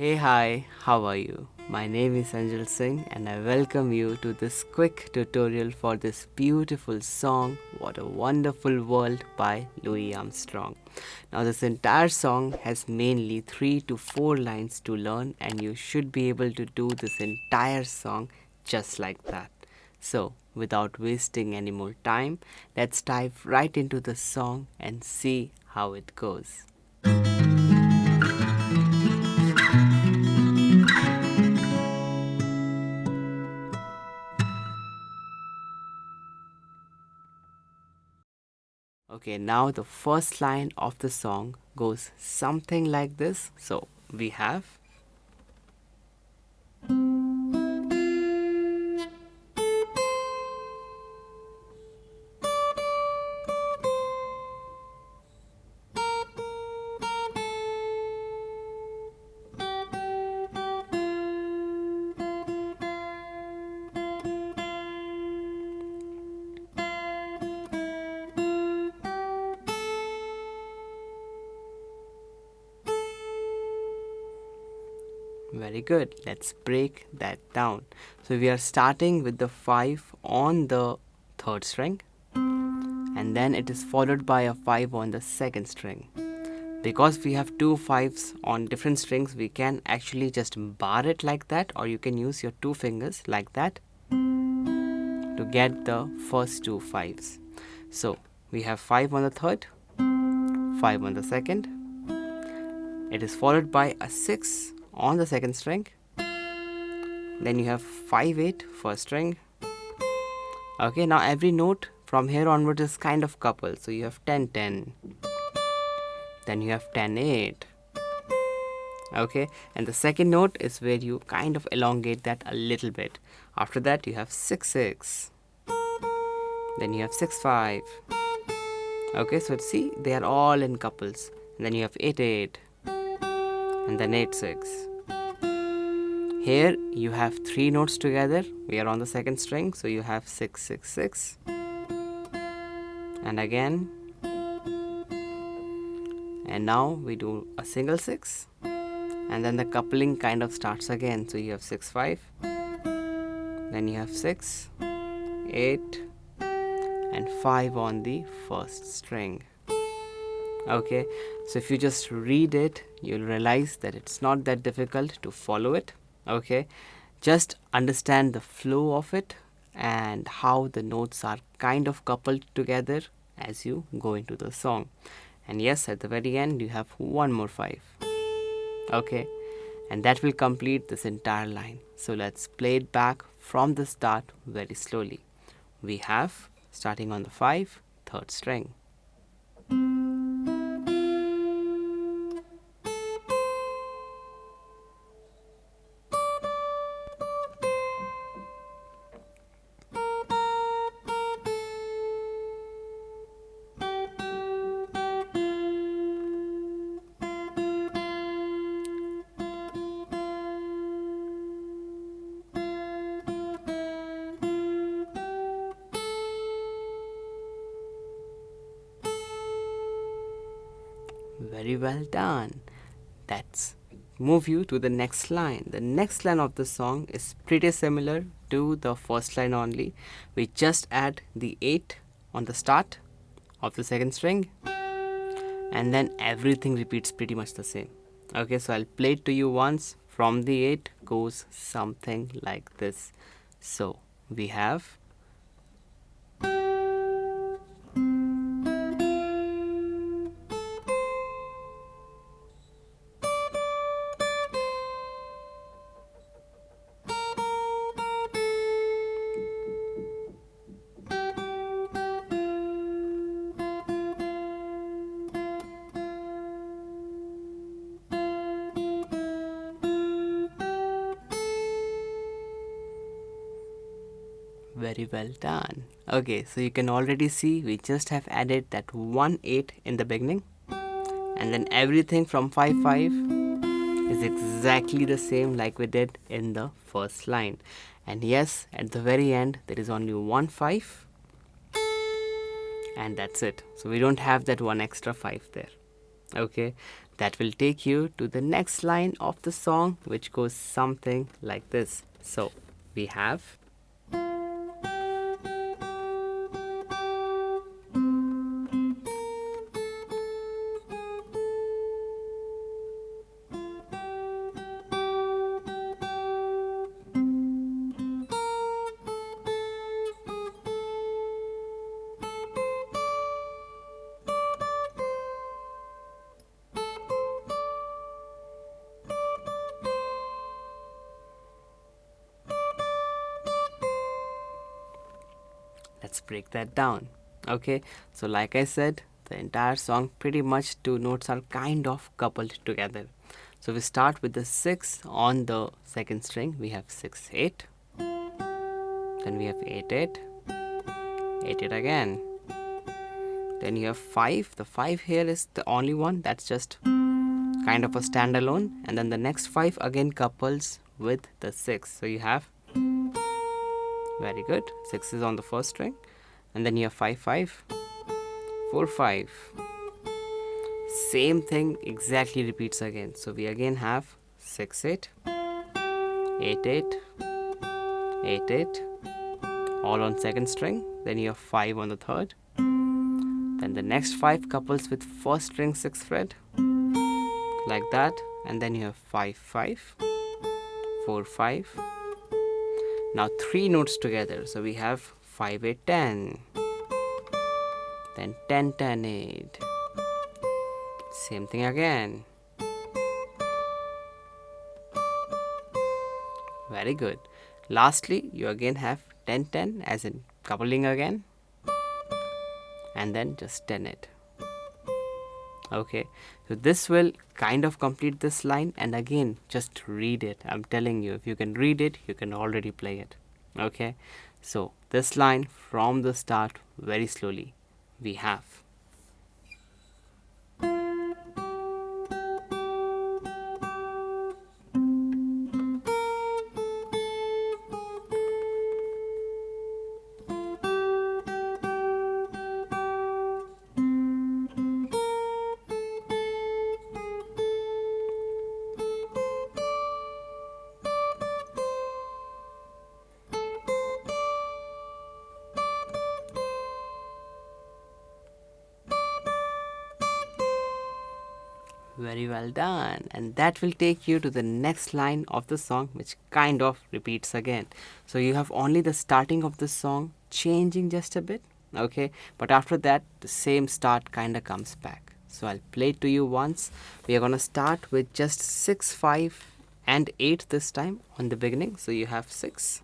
Hey, hi, how are you? My name is Anjal and I welcome you to this quick tutorial for this beautiful song, What a Wonderful World by Louis Armstrong. Now, this entire song has mainly 3 to 4 lines to learn, and you should be able to do this entire song just like that. So, without wasting any more time, let's dive right into the song and see how it goes. Okay, now the first line of the song goes something like this. So we have very good. Let's break that down. So we are starting with the 5 on the third string, and then it is followed by a 5 on the second string. Because we have two 5s on different strings, we can actually just bar it like that, or you can use your 2 fingers like that to get the first two 5s. So we have 5 on the third, 5 on the second. It is followed by a 6 on the second string. Then you have 5 8 first string. Okay, now every note from here onwards is kind of coupled. So you have 10 10. Then you have 10 8. Okay, and the second note is where you kind of elongate that a little bit. After that, you have 6 6. Then you have 6 5. Okay, so see, they are all in couples. And then you have 8 8. And then 8 6. Here you have 3 notes together. We are on the second string, so you have 6 6 6. And again. And now we do a single 6. And then the coupling kind of starts again. So you have 6 5. Then you have 6 8 and 5 on the first string. Okay, so if you just read it, you'll realize that it's not that difficult to follow it. Okay, just understand the flow of it and how the notes are kind of coupled together as you go into the song. And yes, at the very end you have one more 5. Okay, and that will complete this entire line. So let's play it back from the start very slowly. We have, starting on the 5, third string. Very well done. Let's move you to the next line. The next line of the song is pretty similar to the first line only. We just add the 8 on the start of the second string, and then everything repeats pretty much the same. Okay, so I'll play it to you once. From the 8 goes something like this. So we have very well done. Okay, so you can already see we just have added that 1 8 in the beginning, and then everything from 5 5 is exactly the same like we did in the first line. And yes, at the very end there is only 1 5, and that's it. So we don't have that one extra 5 there. Okay, That will take you to the next line of the song, which goes something like this. So we have. Let's break that down. Okay, so like I said, the entire song pretty much two notes are kind of coupled together. So we start with the 6 on the second string. We have 6 8. Then we have 8 8. 8 8 again. Then you have 5. The 5 here is the only one that's just kind of a standalone, and then the next 5 again couples with the 6. So you have, very good, 6 is on the first string, and then you have 5 5 4 5. Same thing exactly repeats again. So we again have 6 8 8 8 8 8, all on second string. Then you have 5 on the third. Then the next 5 couples with first string 6th fret, like that, and then you have 5 5 4 5. Now 3 notes together. So we have 5 8 10, then 10 10 8. Same thing again. Very good. Lastly, you again have 10 10 as in coupling again, and then just 10 8. Okay, so this will kind of complete this line, and again just read it. I'm telling you, if you can read it, you can already play it. Okay, so this line from the start very slowly. We have. Very well done. And that will take you to the next line of the song, which kind of repeats again. So you have only the starting of the song changing just a bit, okay? But after that, the same start kind of comes back. So I'll play it to you once. We are going to start with just 6, 5, and 8 this time on the beginning. So you have 6,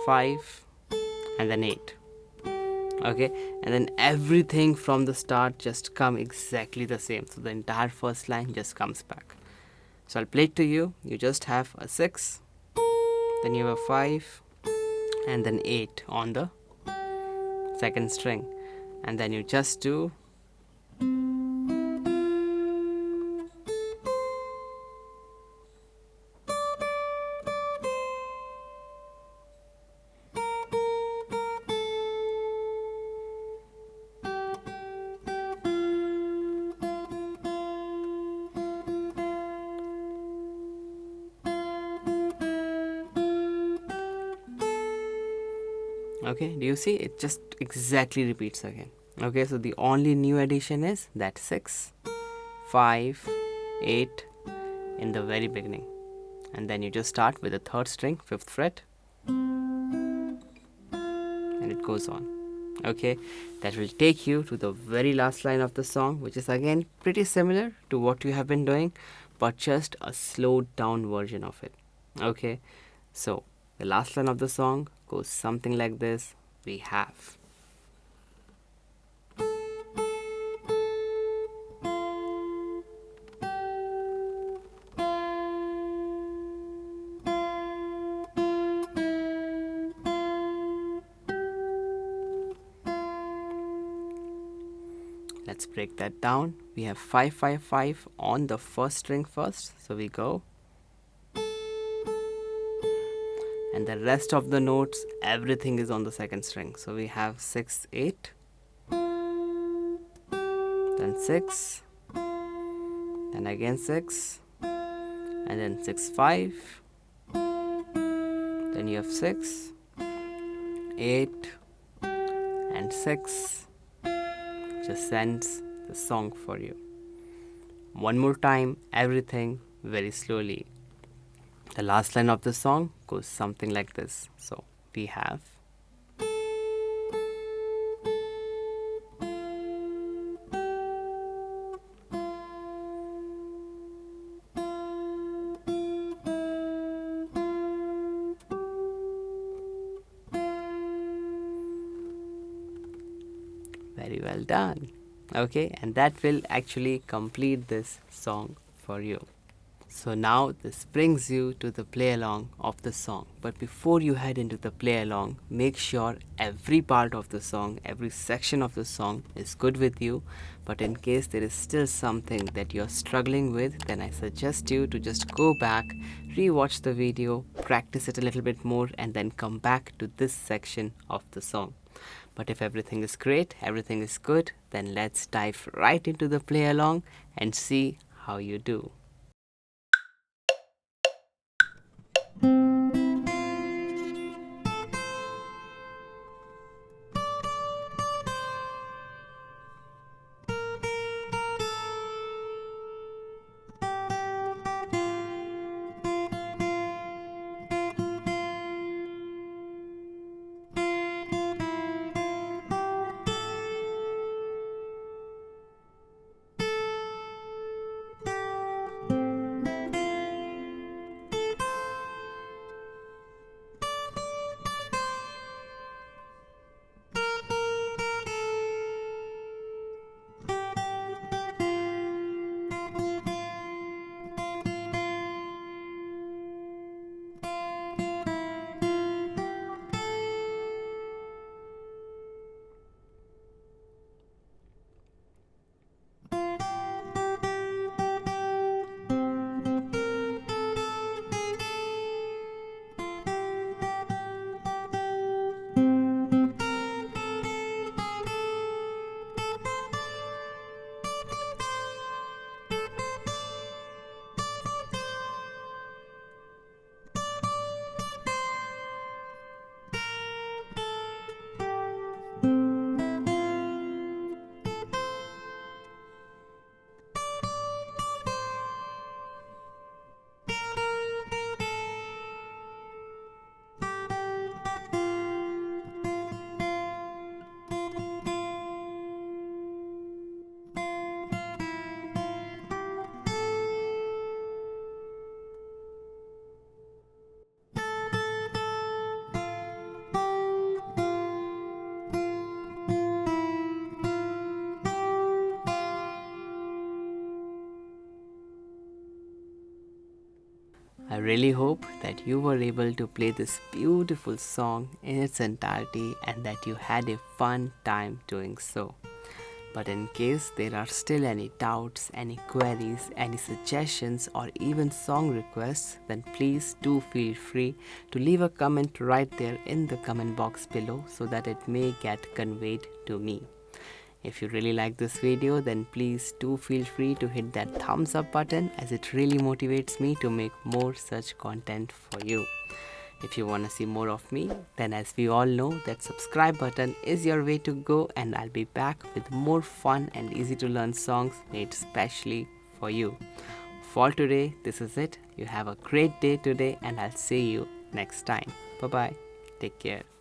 5, and then 8. Okay, and then everything from the start just come exactly the same. So the entire first line just comes back. So I'll play it to you. You just have a 6, then you have a 5, and then 8 on the second string, and then you just do. Okay, do you see? It just exactly repeats again. Okay, so the only new addition is that 6, 5, 8 in the very beginning, and then you just start with the third string, 5th fret, and it goes on. Okay, that will take you to the very last line of the song, which is again pretty similar to what you have been doing, but just a slowed down version of it. Okay, so the last line of the song goes something like this. We have. Let's break that down. We have 5 5 5 on the first string first, so we go, and the rest of the notes, everything is on the second string. So we have 6 8, then 6, and again 6, and then 6 5, then you have 6 8 and 6. Just ends the song for you. One more time, everything very slowly. The last line of the song goes something like this. So we have very well done. Okay, and that will actually complete this song for you. So now this brings you to the play along of the song. But before you head into the play along, make sure every part of the song, every section of the song is good with you. But in case there is still something that you're struggling with, then I suggest you to just go back, rewatch the video, practice it a little bit more, and then come back to this section of the song. But if everything is great, everything is good, then let's dive right into the play along and see how you do. I really hope that you were able to play this beautiful song in its entirety and that you had a fun time doing so. But in case there are still any doubts, any queries, any suggestions, or even song requests, then please do feel free to leave a comment right there in the comment box below so that it may get conveyed to me. If you really like this video, then please do feel free to hit that thumbs up button, as it really motivates me to make more such content for you. If you want to see more of me, then as we all know, that subscribe button is your way to go, and I'll be back with more fun and easy to learn songs made specially for you. For today, this is it. You have a great day today, and I'll see you next time. Bye bye. Take care.